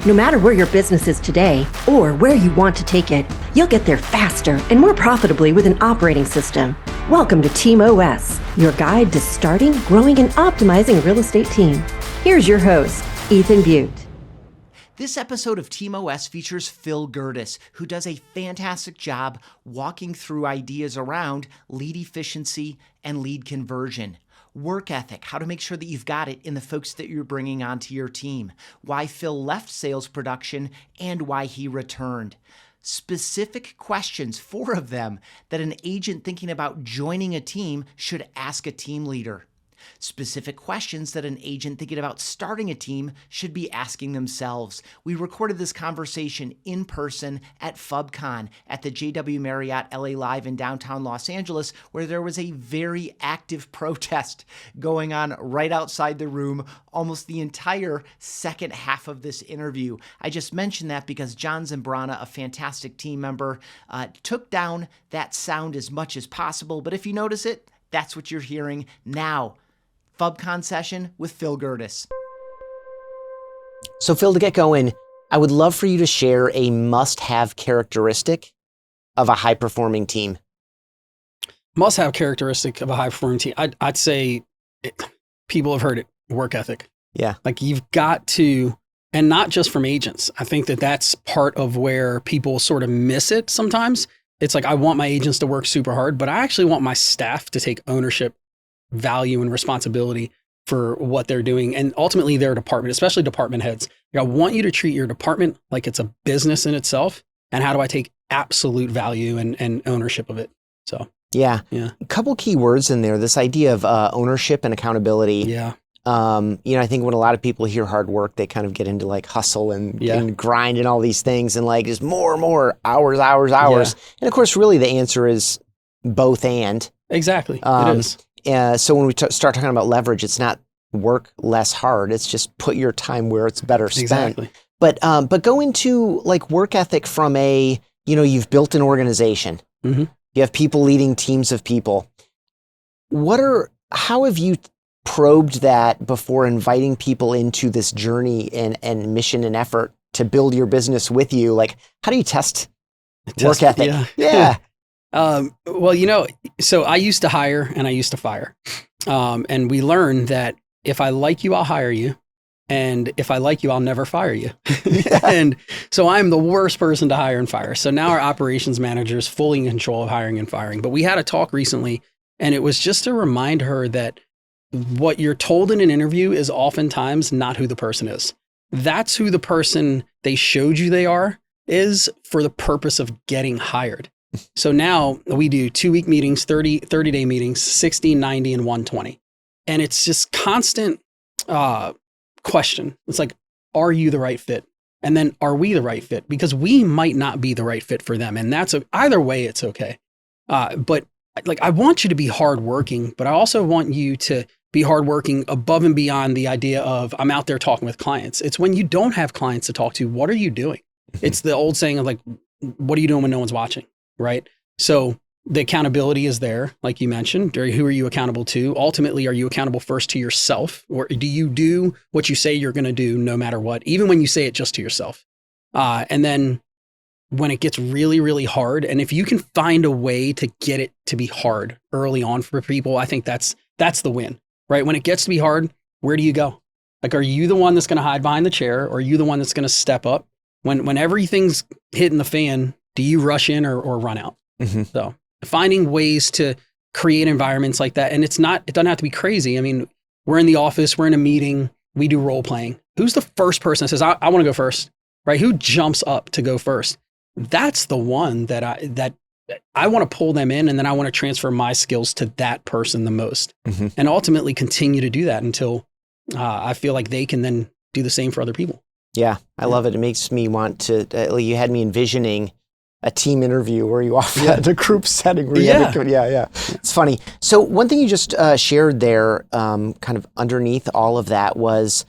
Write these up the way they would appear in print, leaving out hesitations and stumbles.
No matter where your business is today or where you want to take it, you'll get there faster and more profitably with an operating system. Welcome to Team OS, your guide to starting, growing, and optimizing a real estate team. Here's your host, Ethan Butte. This episode of Team OS features Phil Gerdes, who does a fantastic job walking through ideas around lead efficiency and lead conversion. Work ethic, how to make sure that you've got it in the folks that you're bringing onto your team, why Phil left sales production, and why he returned. Specific questions, 4 of them, that an agent thinking about joining a team should ask a team leader. Specific questions that an agent thinking about starting a team should be asking themselves. We recorded this conversation in person at FUBCON at the JW Marriott LA Live in downtown Los Angeles, where there was a very active protest going on right outside the room almost the entire second half of this interview. I just mentioned that because John Zambrana, a fantastic team member, took down that sound as much as possible. But if you notice it, that's what you're hearing now. FUBCON session with Phil Gerdes. So Phil, to get going, I would love for you to share a must-have characteristic of a high-performing team. Must-have characteristic of a high-performing team. I'd say people have heard it, work ethic. Yeah. Like you've got to, and not just from agents. I think that that's part of where people sort of miss it sometimes. It's like, I want my agents to work super hard, but I actually want my staff to take ownership, value, and responsibility for what they're doing, and ultimately their department, especially department heads. I want you to treat your department like it's a business in itself, and how do I take absolute value and ownership of it? So yeah. A couple key words in there, this idea of ownership and accountability. Yeah. I think when a lot of people hear hard work, they kind of get into like hustle and grind and all these things, and like just more hours. Yeah. And of course, really the answer is both and. Exactly. It is. So when we start talking about leverage, it's not work less hard. It's just put your time where it's better spent. Exactly. But go into like work ethic from you've built an organization. Mm-hmm. You have people leading teams of people. How have you probed that before inviting people into this journey and mission and effort to build your business with you? Like, how do you test work ethic? Yeah. So I used to hire and I used to fire. And we learned that if I like you, I'll hire you. And if I like you, I'll never fire you. And so I'm the worst person to hire and fire. So now our operations manager is fully in control of hiring and firing. But we had a talk recently, and it was just to remind her that what you're told in an interview is oftentimes not who the person is. That's who the person they showed you they is for the purpose of getting hired. So now we do 2-week meetings, 30-day meetings, 60, 90, and 120. And it's just constant question. It's like, are you the right fit? And then are we the right fit? Because we might not be the right fit for them. And either way, it's okay. But like, I want you to be hardworking, but I also want you to be hardworking above and beyond the idea of I'm out there talking with clients. It's when you don't have clients to talk to, what are you doing? It's the old saying of like, what are you doing when no one's watching? Right? So the accountability is there, like you mentioned. Who are you accountable to? Ultimately, are you accountable first to yourself? Or do you do what you say you're going to do no matter what, even when you say it just to yourself? And then when it gets really, really hard, and if you can find a way to get it to be hard early on for people, I think that's the win, right? When it gets to be hard, where do you go? Like, are you the one that's going to hide behind the chair? Or are you the one that's going to step up? When everything's hitting the fan, do you rush in or run out? Mm-hmm. So finding ways to create environments like that. And it doesn't have to be crazy. I mean, we're in the office, we're in a meeting, we do role playing. Who's the first person that says, I want to go first, right? Who jumps up to go first? That's the one that I want to pull them in, and then I want to transfer my skills to that person the most, mm-hmm. and ultimately continue to do that until I feel like they can then do the same for other people. Yeah, I love it. It makes me want to, you had me envisioning a team interview where you offer that in a group setting. Where you had to, It's funny. So one thing you just shared there, kind of underneath all of that, was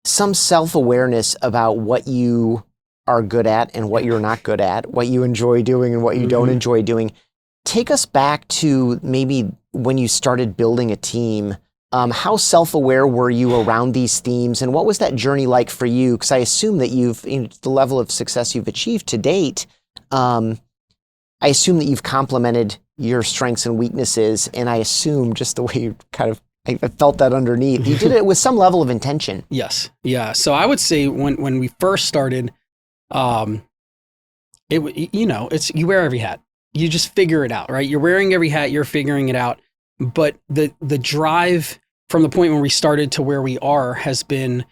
some self-awareness about what you are good at and what you're not good at, what you enjoy doing and what you don't enjoy doing. Take us back to maybe when you started building a team. How self-aware were you around these themes, and what was that journey like for you? Because I assume that the level of success you've achieved to date, I assume that you've complemented your strengths and weaknesses, and I assume just the way you I felt that underneath, you did it with some level of intention. Yes. Yeah. So I would say when we first started, it's you wear every hat. You just figure it out, right? You're wearing every hat, you're figuring it out. But the drive from the point when we started to where we are has been,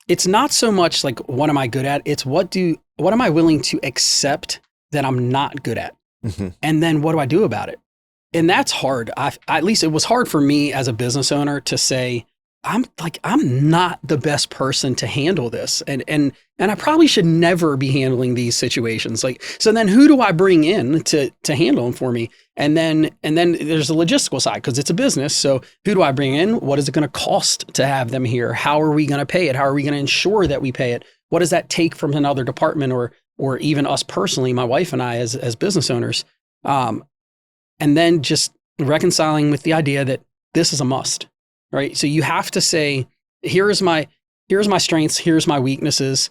it's not so much like, what am I good at? It's what am I willing to accept that I'm not good at? Mm-hmm. And then what do I do about it? And that's hard. At least it was hard for me as a business owner to say, I'm not the best person to handle this. And I probably should never be handling these situations. So then who do I bring in to handle them for me? And then there's the logistical side, because it's a business. So who do I bring in? What is it going to cost to have them here? How are we going to pay it? How are we going to ensure that we pay it? What does that take from another department or even us personally, my wife and I as business owners? And then just reconciling with the idea that this is a must. Right. So you have to say, here's my strengths, here's my weaknesses.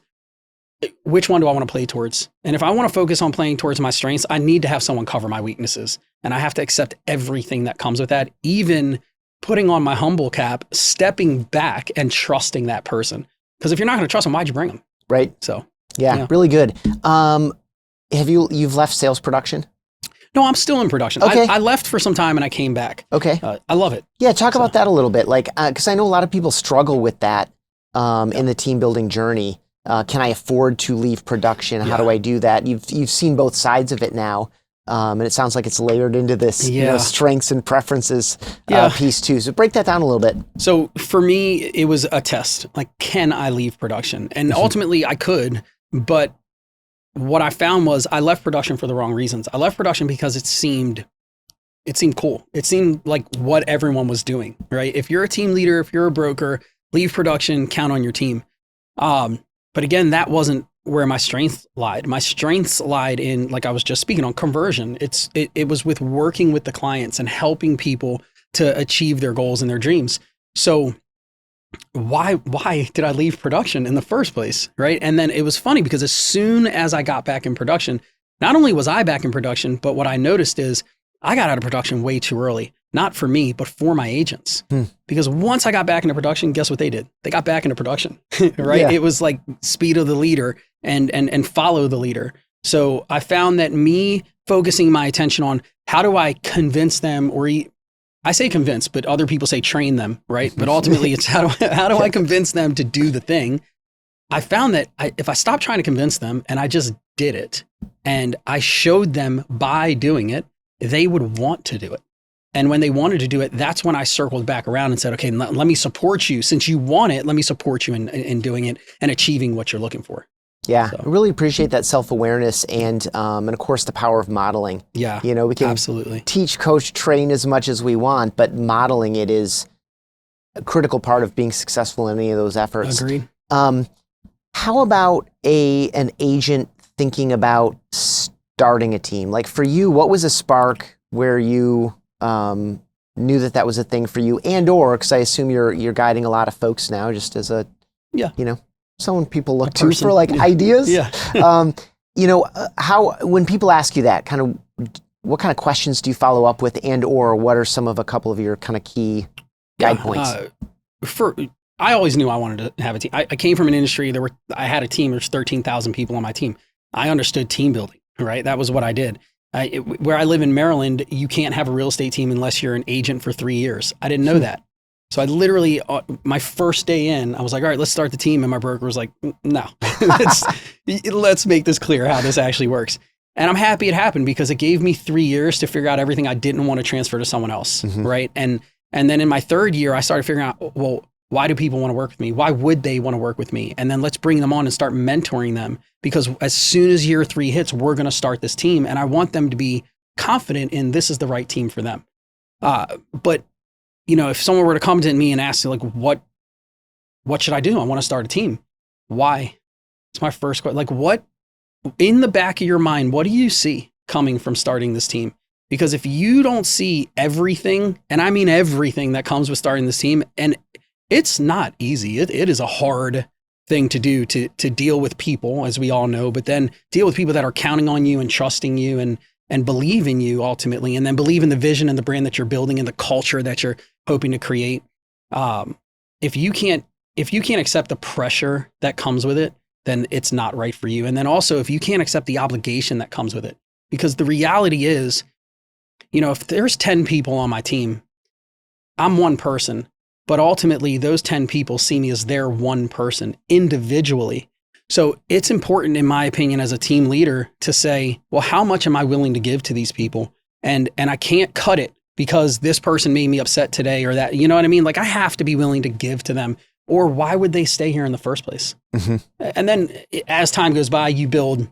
Which one do I want to play towards? And if I want to focus on playing towards my strengths, I need to have someone cover my weaknesses. And I have to accept everything that comes with that, even putting on my humble cap, stepping back and trusting that person. Because if you're not going to trust them, why'd you bring them? Right. So yeah. Really good. You've left sales production? No, I'm still in production. Okay. I left for some time and I came back. Okay. I love it. Yeah, talk about that a little bit. Because I know a lot of people struggle with that in the team building journey. Can I afford to leave production? How do I do that? You've seen both sides of it now. And it sounds like it's layered into this strengths and preferences piece too. So break that down a little bit. So for me, it was a test. Can I leave production? And ultimately I could, but what I found was I left production for the wrong reasons. I left production because it seemed cool. It seemed like what everyone was doing, right? If you're a team leader, if you're a broker, leave production, count on your team. But again, that wasn't where my strength lied. My strengths lied in, like I was just speaking on, conversion. It was with working with the clients and helping people to achieve their goals and their dreams. So why did I leave production in the first place, right? And then it was funny because as soon as I got back in production, not only was I back in production, but what I noticed is I got out of production way too early, not for me, but for my agents. Because once I got back into production, guess what they did? They got back into production, right? Yeah. It was like speed of the leader and follow the leader. So I found that me focusing my attention on how do I convince them, I say convince, but other people say train them, right? But ultimately it's how do I convince them to do the thing? I found that if I stopped trying to convince them and I just did it and I showed them by doing it, they would want to do it. And when they wanted to do it, that's when I circled back around and said, okay, let me support you. Since you want it, let me support you in doing it and achieving what you're looking for. Yeah, I really appreciate that self-awareness and of course the power of modeling. Yeah, we can absolutely teach, coach, train as much as we want, but modeling it is a critical part of being successful in any of those efforts. Agreed. How about an agent thinking about starting a team? Like for you, what was a spark where you knew that was a thing for you, or because I assume you're guiding a lot of folks now, just as a someone people look to for ideas. Yeah. How when people ask you that, what kind of questions do you follow up with, or what are some of a couple of your kind of key guide points? I always knew I wanted to have a team. I came from an industry I had a team. There's 13,000 people on my team. I understood team building, right? That was what I did. Where I live in Maryland, you can't have a real estate team unless you're an agent for 3 years. I didn't know that. So I literally, my first day in, I was like, all right, let's start the team. And my broker was like, no, let's make this clear how this actually works. And I'm happy it happened because it gave me 3 years to figure out everything I didn't want to transfer to someone else, right? And then in my third year, I started figuring out, well, why do people want to work with me? Why would they want to work with me? And then let's bring them on and start mentoring them, because as soon as year 3 hits, we're going to start this team. And I want them to be confident in this is the right team for them. But if someone were to come to me and ask me, what should I do? I want to start a team. Why? It's my first question. What in the back of your mind, what do you see coming from starting this team? Because if you don't see everything, and I mean everything that comes with starting this team, and it's not easy. It is a hard thing to do to deal with people, as we all know, but then deal with people that are counting on you and trusting you and believe in you ultimately, and then believe in the vision and the brand that you're building and the culture that you're hoping to create. If you can't accept the pressure that comes with it, then it's not right for you. And then also, if you can't accept the obligation that comes with it, because the reality is, if there's 10 people on my team, I'm one person, but ultimately those 10 people see me as their one person individually. So it's important, in my opinion, as a team leader to say, well, how much am I willing to give to these people? And I can't cut it because this person made me upset today or that, you know what I mean? Like, I have to be willing to give to them, or why would they stay here in the first place? Mm-hmm. And then as time goes by, you build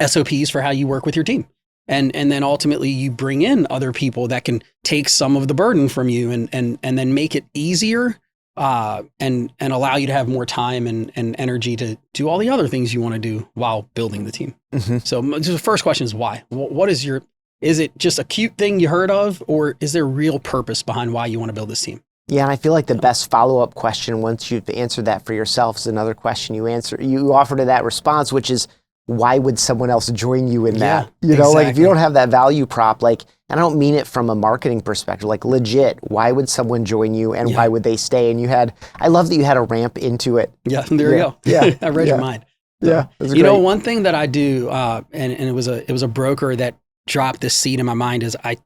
SOPs for how you work with your team. And then ultimately you bring in other people that can take some of the burden from you and then make it easier and allow you to have more time and energy to do all the other things you want to do while building the team. Mm-hmm. So the first question is why? Is it just a cute thing you heard of, or is there real purpose behind why you want to build this team? Yeah, and I feel like the best follow-up question, once you've answered that for yourself, is another question you offer to that response, which is, why would someone else join you in that? Exactly. Like if you don't have that value prop, and I don't mean it from a marketing perspective, like legit, why would someone join you and why would they stay? And I love that you had a ramp into it. Yeah, there you go. Yeah. I read your mind. Yeah. One thing that I do, and it was a broker that dropped this seed in my mind, is I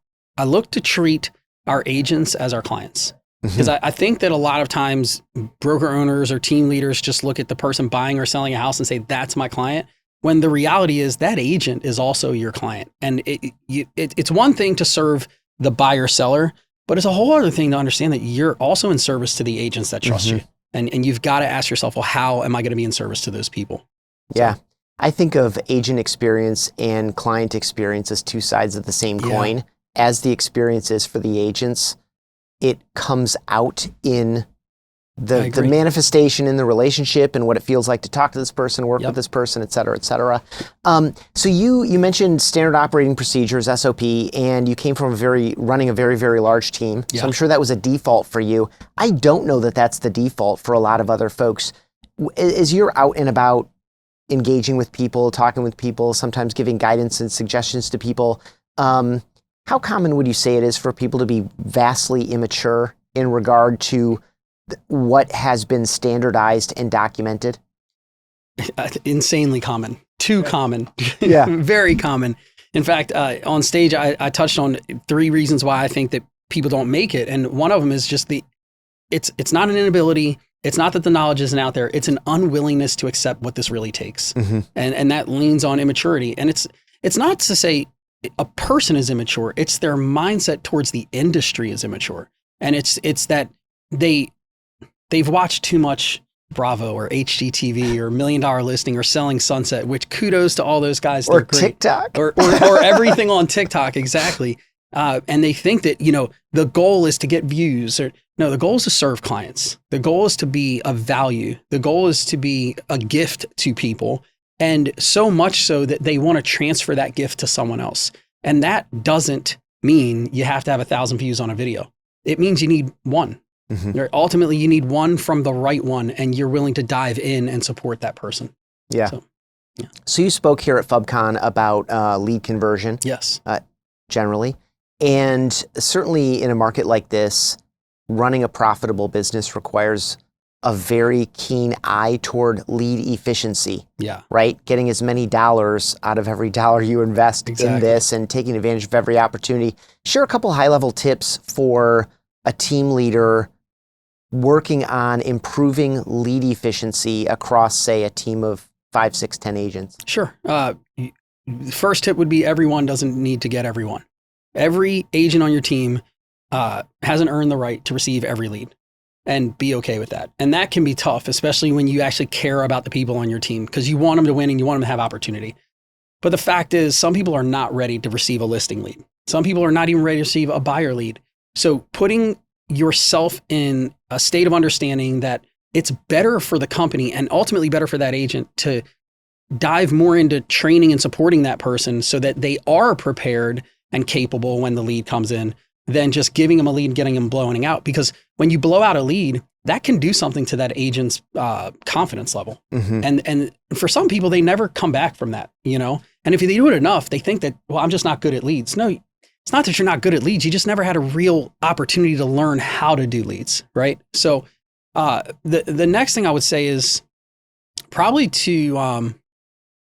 look to treat our agents as our clients. Because I think that a lot of times broker owners or team leaders just look at the person buying or selling a house and say, that's my client. When the reality is that agent is also your client. And it's one thing to serve the buyer seller, but it's a whole other thing to understand that you're also in service to the agents that trust you. And you've got to ask yourself, well, how am I going to be in service to those people? Yeah. I think of agent experience and client experience as two sides of the same coin. As the experience is for the agents, it comes out in the manifestation in the relationship and what it feels like to talk to this person, work with this person, et cetera, et cetera. So you mentioned standard operating procedures, SOP, and you came from running a very, very large team. So I'm sure that was a default for you. I don't know that that's the default for a lot of other folks. As you're out and about engaging with people, talking with people, sometimes giving guidance and suggestions to people, how common would you say it is for people to be vastly immature in regard to what has been standardized and documented? Insanely common. Too common. Yeah. Very common. In fact, on stage, I touched on 3 reasons why I think that people don't make it. And one of them is just it's not an inability. It's not that the knowledge isn't out there. It's an unwillingness to accept what this really takes. And that leans on immaturity. And it's not to say a person is immature. It's their mindset towards the industry is immature. And it's that they've watched too much Bravo or HGTV or $1 Million Listing or Selling Sunset, which kudos to all those guys. Or TikTok. Or everything on TikTok, exactly. And they think that, the goal is to get views. No, the goal is to serve clients. The goal is to be of value. The goal is to be a gift to people. And so much so that they want to transfer that gift to someone else. And that doesn't mean you have to have 1,000 views on a video. It means you need one. Ultimately, you need one from the right one, and you're willing to dive in and support that person. Yeah. So you spoke here at FUBCON about lead conversion. Yes. Generally. And certainly in a market like this, running a profitable business requires a very keen eye toward lead efficiency. Yeah. Right? Getting as many dollars out of every dollar you invest in this and taking advantage of every opportunity. Share a couple high-level tips for a team leader working on improving lead efficiency across, say, a team of 5, 6, 10 agents. Sure. The first tip would be everyone doesn't need to get everyone. Every agent on your team hasn't earned the right to receive every lead, and be okay with that. And that can be tough, especially when you actually care about the people on your team, because you want them to win and you want them to have opportunity. But the fact is, some people are not ready to receive a listing lead. Some people are not even ready to receive a buyer lead. So putting yourself in a state of understanding that it's better for the company and ultimately better for that agent to dive more into training and supporting that person so that they are prepared and capable when the lead comes in than just giving them a lead and getting them blowing out. Because when you blow out a lead, that can do something to that agent's confidence level. And for some people, they never come back from that, you know? And if they do it enough, they think that, well, I'm just not good at leads. No, it's not that you're not good at leads. You just never had a real opportunity to learn how to do leads, right? So the next thing I would say is probably to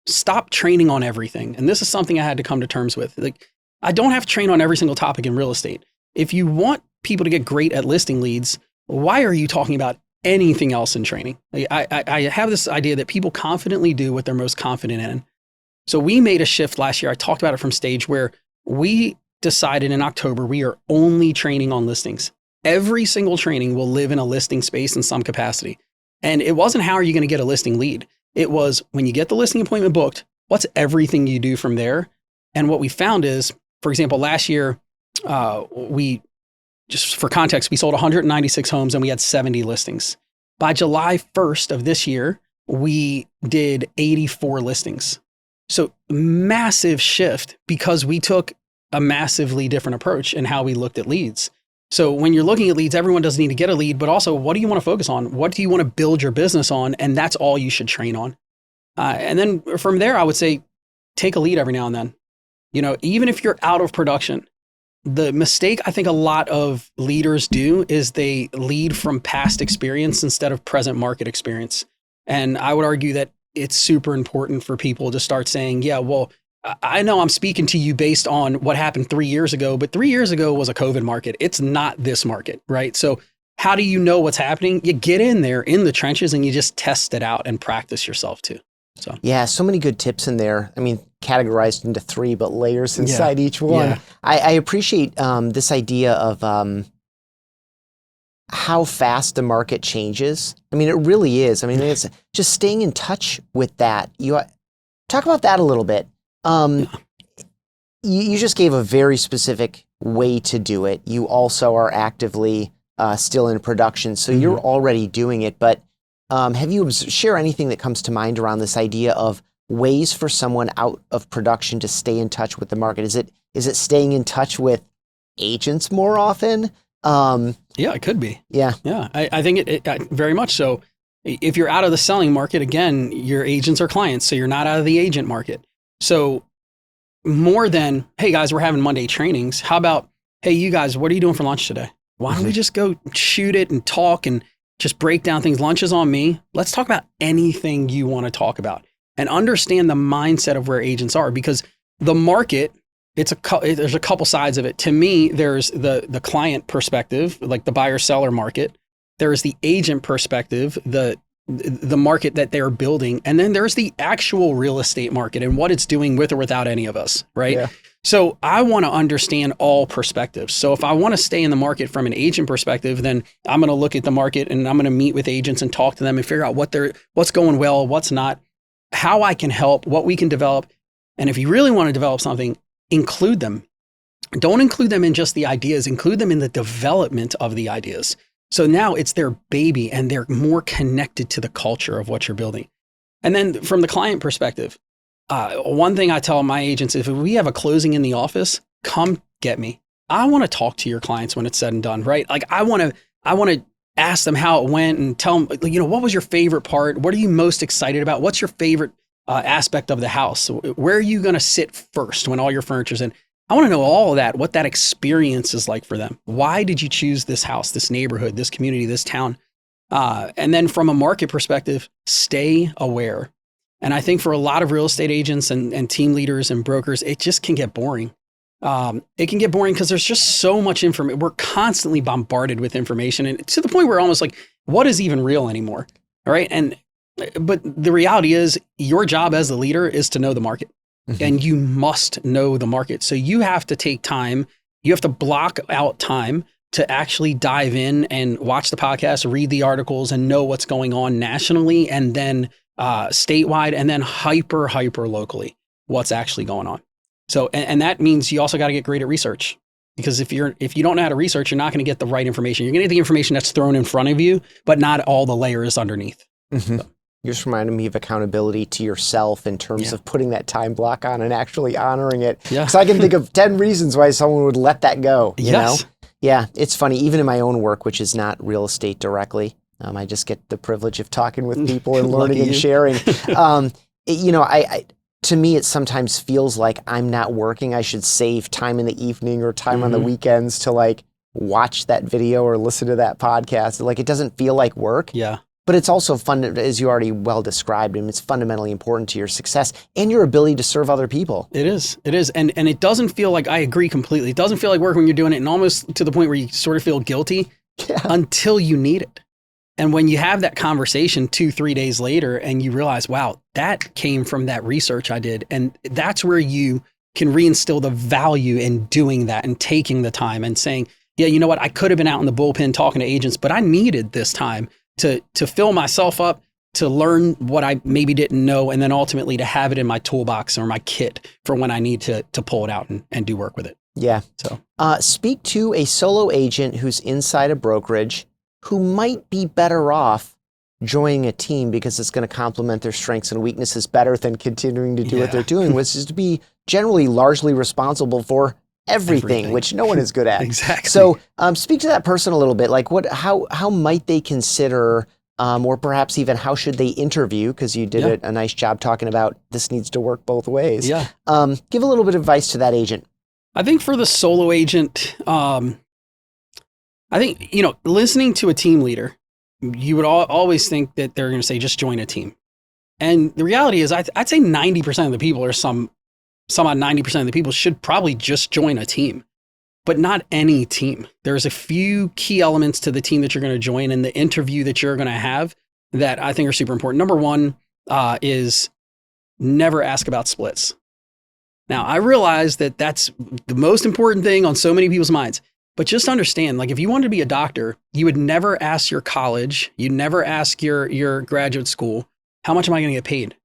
stop training on everything. And this is something I had to come to terms with. Like, I don't have to train on every single topic in real estate. If you want people to get great at listing leads, why are you talking about anything else in training? Like, I have this idea that people confidently do what they're most confident in. So we made a shift last year. I talked about it from stage where we decided in October, we are only training on listings. Every single training will live in a listing space in some capacity. And it wasn't how are you going to get a listing lead? It was when you get the listing appointment booked, what's everything you do from there? And what we found is, for example, last year, just for context, we sold 196 homes and we had 70 listings. By July 1st of this year, we did 84 listings. So massive shift because we took a massively different approach in how we looked at leads. So when you're looking at leads, everyone doesn't need to get a lead, but also what do you want to focus on? What do you want to build your business on? And that's all you should train on. And then from there, I would say, take a lead every now and then. You know, even if you're out of production, the mistake I think a lot of leaders do is they lead from past experience instead of present market experience. And I would argue that it's super important for people to start saying, yeah, well, I know I'm speaking to you based on what happened 3 years ago, but 3 years ago was a COVID market. It's not this market, right? So how do you know what's happening? You get in there in the trenches and you just test it out and practice yourself too. So yeah, so many good tips in there. I mean, categorized into 3, but layers inside each one. Yeah. I appreciate this idea of how fast the market changes. I mean, it really is. I mean, it's just staying in touch with that. You talk about that a little bit. You just gave a very specific way to do it. You also are actively still in production, so you're already doing it. But have you share anything that comes to mind around this idea of ways for someone out of production to stay in touch with the market? Is it staying in touch with agents more often? Yeah, it could be. Yeah. I think it very much so. If you're out of the selling market, again, your agents are clients, so you're not out of the agent market. So more than, hey guys, we're having Monday trainings. How about, hey, you guys, what are you doing for lunch today? Why don't we just go shoot it and talk and just break down things? Lunch is on me. Let's talk about anything you want to talk about and understand the mindset of where agents are, because the market, there's a couple sides of it. To me, there's the client perspective, like the buyer seller market. There's the agent perspective, the market that they're building. And then there's the actual real estate market and what it's doing with or without any of us, right? Yeah. So I want to understand all perspectives. So if I want to stay in the market from an agent perspective, then I'm going to look at the market and I'm going to meet with agents and talk to them and figure out what's going well, what's not, how I can help, what we can develop. And if you really want to develop something, include them. Don't include them in just the ideas, include them in the development of the ideas. So now it's their baby and they're more connected to the culture of what you're building. And then from the client perspective, one thing I tell my agents, if we have a closing in the office, come get me. I want to talk to your clients when it's said and done, right? Like I want to ask them how it went and tell them, what was your favorite part? What are you most excited about? What's your favorite aspect of the house? Where are you going to sit first when all your furniture's in? I want to know all of that, what that experience is like for them. Why did you choose this house, this neighborhood, this community, this town? And then from a market perspective, stay aware. And I think for a lot of real estate agents and team leaders and brokers, it just can get boring. It can get boring because there's just so much information. We're constantly bombarded with information, and to the point where almost like, what is even real anymore? All right. But the reality is your job as the leader is to know the market. And you must know the market. So you have to take time. You have to block out time to actually dive in and watch the podcast, read the articles, and know what's going on nationally and then statewide and then hyper locally, what's actually going on. So, and that means you also got to get great at research, because if you don't know how to research, you're not going to get the right information. You're going to get the information that's thrown in front of you, but not all the layers underneath. So. You just reminded me of accountability to yourself in terms of putting that time block on and actually honoring it. Yeah. Because I can think of 10 reasons why someone would let that go, you know? Yeah, it's funny. Even in my own work, which is not real estate directly, I just get the privilege of talking with people and learning and sharing. To me, it sometimes feels like I'm not working. I should save time in the evening or time on the weekends to like watch that video or listen to that podcast. Like, it doesn't feel like work. Yeah. But it's also fun, as you already well described, and it's fundamentally important to your success and your ability to serve other people. It is. And it doesn't feel like, I agree completely. It doesn't feel like work when you're doing it, and almost to the point where you sort of feel guilty until you need it. And when you have that conversation 2-3 days later and you realize, wow, that came from that research I did. And that's where you can reinstill the value in doing that and taking the time and saying, yeah, you know what? I could have been out in the bullpen talking to agents, but I needed this time to fill myself up, to learn what I maybe didn't know, and then ultimately to have it in my toolbox or my kit for when I need to pull it out and do work with it. Yeah. So speak to a solo agent who's inside a brokerage who might be better off joining a team because it's going to complement their strengths and weaknesses better than continuing to do what they're doing, which is to be generally largely responsible for everything, which no one is good at. Exactly. So speak to that person a little bit. Like, how might they consider, or perhaps even how should they interview? Because you did a nice job talking about this needs to work both ways. Yeah. Give a little bit of advice to that agent. I think for the solo agent, I think, listening to a team leader, you would always think that they're going to say, just join a team. And the reality is, I'd say 90% of the people, or some odd 90% of the people, should probably just join a team, but not any team. There's a few key elements to the team that you're going to join and the interview that you're going to have that I think are super important. Number one is never ask about splits. Now, I realize that that's the most important thing on so many people's minds. But just understand, like, if you wanted to be a doctor, you would never ask your college, you'd never ask your graduate school, how much am I going to get paid?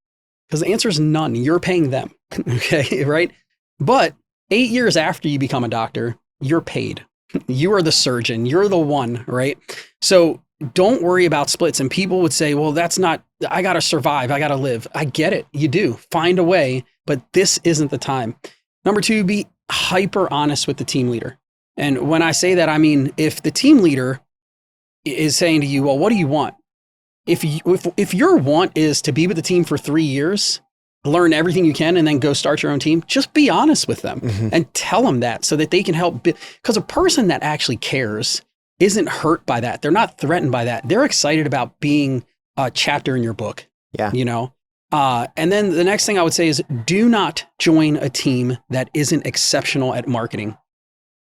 Because the answer is none. You're paying them. Okay, right? But 8 years after you become a doctor, you're paid. You are the surgeon. You're the one, right? So don't worry about splits. And people would say, well, that's not, I got to survive. I got to live. I get it. You do. Find a way, but this isn't the time. Number two, be hyper honest with the team leader. And when I say that, I mean, if the team leader is saying to you, well, what do you want? If your want is to be with the team for 3 years, learn everything you can, and then go start your own team, just be honest with them and tell them that so that they can help. Because a person that actually cares isn't hurt by that. They're not threatened by that. They're excited about being a chapter in your book. Yeah. And then the next thing I would say is, do not join a team that isn't exceptional at marketing.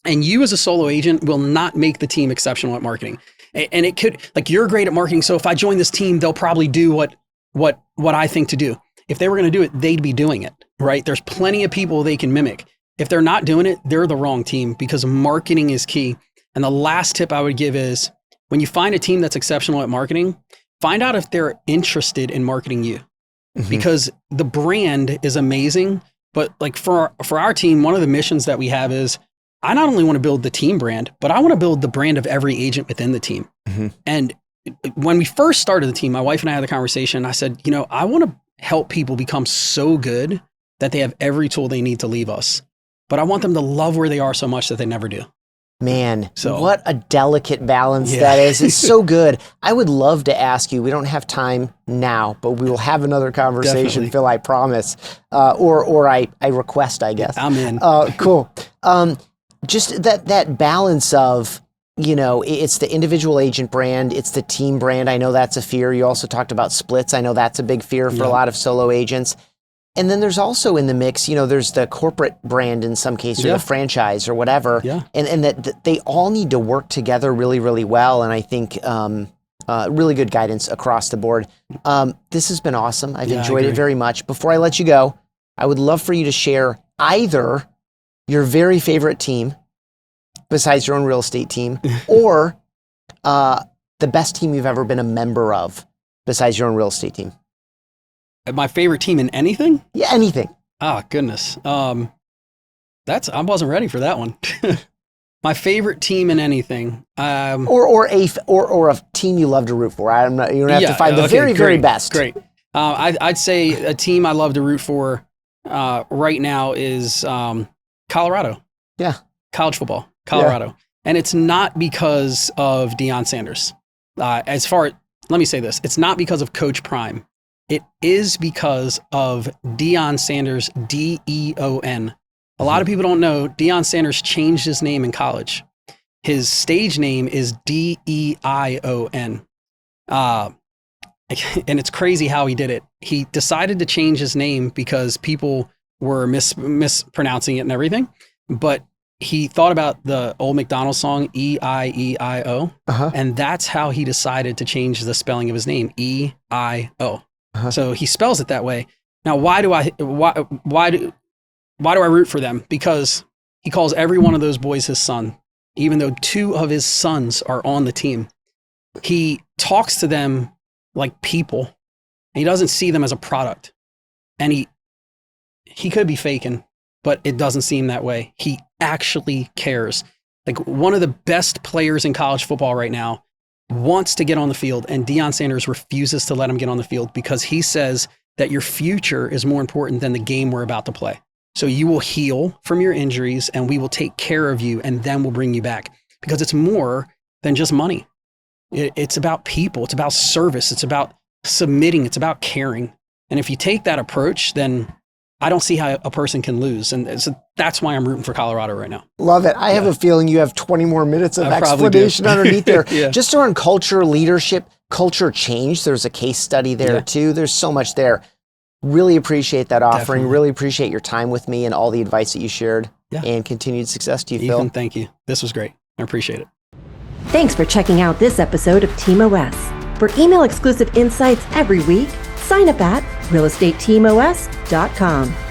And you as a solo agent will not make the team exceptional at marketing. And it could, like, you're great at marketing, so if I join this team, they'll probably do what I think to do. If they were going to do it, they'd be doing it, right? There's plenty of people they can mimic. If they're not doing it, they're the wrong team, because marketing is key. And the last tip I would give is, when you find a team that's exceptional at marketing, find out if they're interested in marketing you. Because the brand is amazing, but like for our team, one of the missions that we have is, I not only want to build the team brand, but I want to build the brand of every agent within the team. And when we first started the team, my wife and I had the conversation. I said, I want to help people become so good that they have every tool they need to leave us. But I want them to love where they are so much that they never do. Man, what a delicate balance that is. It's so good. I would love to ask you, we don't have time now, but we will have another conversation, Definitely. Phil, I promise. Or I request, I guess. I'm in. Cool. Just that balance of, it's the individual agent brand, it's the team brand. I know that's a fear. You also talked about splits. I know that's a big fear for a lot of solo agents. And then there's also in the mix, there's the corporate brand in some cases, or the franchise or whatever. Yeah. And that they all need to work together really, really well. And I think really good guidance across the board. This has been awesome. I've enjoyed it very much. Before I let you go, I would love for you to share either your very favorite team besides your own real estate team, or the best team you've ever been a member of besides your own real estate team. My favorite team in anything? Yeah, anything. Oh, goodness. I wasn't ready for that one. My favorite team in anything. Or a team you love to root for. I'm not. You don't have to find the very best. Great. I'd say a team I love to root for right now is Colorado. Yeah. College football, Colorado. Yeah. And it's not because of Deion Sanders. Let me say this. It's not because of Coach Prime. It is because of Deion Sanders, Deon. A lot of people don't know Deion Sanders changed his name in college. His stage name is Deion. And it's crazy how he did it. He decided to change his name because people were mispronouncing it and everything. But he thought about the old McDonald's song, E-I-E-I-O. And that's how he decided to change the spelling of his name, E-I-O. So he spells it that way. Now, why do I root for them? Because he calls every one of those boys his son, even though 2 of his sons are on the team. He talks to them like people, and he doesn't see them as a product. And he could be faking, but it doesn't seem that way. He actually cares. Like, one of the best players in college football right now wants to get on the field, and Deion Sanders refuses to let him get on the field because he says that your future is more important than the game we're about to play. So you will heal from your injuries and we will take care of you, and then we'll bring you back, because it's more than just money. It's about people. It's about service. It's about submitting. It's about caring. And if you take that approach, then I don't see how a person can lose. And so that's why I'm rooting for Colorado right now. Love it. I have a feeling you have 20 more minutes of explanation underneath there. Just around culture, leadership, culture change. There's a case study there too. There's so much there. Really appreciate that offering. Definitely. Really appreciate your time with me and all the advice that you shared. And continued success to you, Ethan, Phil. thank you. This was great. I appreciate it. Thanks for checking out this episode of Team OS. For email exclusive insights every week, sign up at realestateteamos.com.